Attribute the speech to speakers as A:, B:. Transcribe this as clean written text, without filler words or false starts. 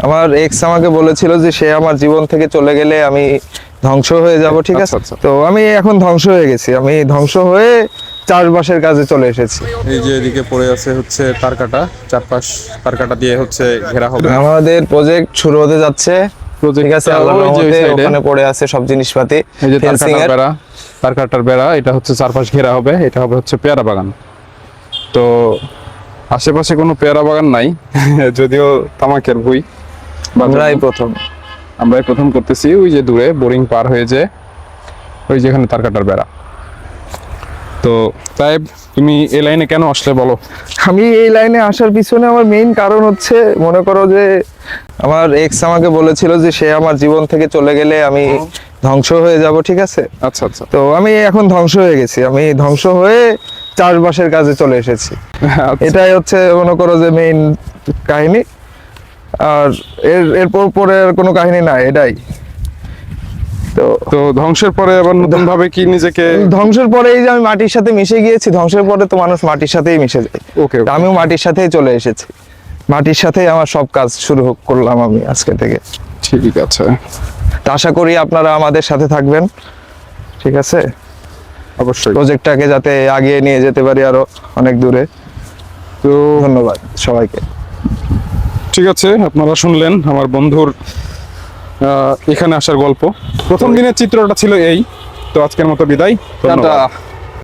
A: আমার এক্স আমাকে বলেছিল যে সে আমার জীবন থেকে চলে গেলে আমি ধ্বংস হয়ে যাব, ঠিক আছে? তো আমি এখন ধ্বংস হয়ে গেছি, আমি ধ্বংস হয়ে চাষবাসের কাজে চলে এসেছি।
B: এই যে এদিকে পড়ে আছে হচ্ছে তার কাটা, চারপাশ তার কাটা দিয়ে হচ্ছে ঘেরা হবে।
A: আমাদের প্রজেক্ট শুরু হতে যাচ্ছে, ঠিক আছে? আল্লাহর
B: ওই যে ওই
A: রহমতে
B: সাইডে
A: ওখানে পড়ে আছে সব জিনিসপাতি,
B: এই যে তার
A: ফেন্সিং
B: কাটার
A: এর।
B: বেড়া, তার কাটার বেড়া, এটা হচ্ছে চারপাশ ঘেরা হবে। এটা হবে হচ্ছে পেয়ারা বাগান। তো আশেপাশে কোনো পেয়ারা বাগান নাই যদিও তামাকের ভুঁই। আমরাই প্রথম করতেছি। ওই যে দূরে বোরিং পার হয়ে যে ওই যেখানে তার কাটার বেড়া। তো সাহেব, তুমি এই লাইনে কেন আসলে বলো?
A: আমি এই লাইনে আসার পিছনে আমার মেইন কারণ হচ্ছে, মনে করো যে আমার এক্স আমাকে বলেছিল যে সে আমার জীবন থেকে চলে গেলে আমি ধ্বংস হয়ে যাব, ঠিক আছে?
B: আচ্ছা আচ্ছা।
A: তো আমি এখন ধ্বংস হয়ে গেছি, আমি ধ্বংস হয়ে চাষবাসের কাজে চলে এসেছি। এটাই হচ্ছে মনে করো যে মেইন কাহিনী। আর এরপর পরে আর কোনো কাহিনী নাই, এটাই।
B: তো ধ্বংসের পরে আবার নতুন ভাবে কি নিজেকে?
A: ধ্বংসের পরে এই যে আমি মাটির সাথে মিশে গিয়েছি, ধ্বংসের পরে তো মানুষ মাটির সাথেই মিশে যায়।
B: ওকে,
A: তা আমিও মাটির সাথেই চলে এসেছি, মাটির সাথেই আমার সব কাজ শুরু করলাম আমি আজকে থেকে।
B: ঠিক আছে।
A: তা আশা করি আপনারা আমাদের সাথে থাকবেন, ঠিক আছে?
B: অবশ্যই।
A: প্রজেক্টটাকে যাতে আগিয়ে নিয়ে যেতে পারি আরো অনেক দূরে।
B: তো
A: ধন্যবাদ সবাইকে।
B: ঠিক আছে, আপনারা শুনলেন আমার বন্ধুর এখানে আসার গল্প। প্রথম দিনের চিত্রটা ছিল এই। তো আজকের মতো বিদায়, ধন্যবাদ।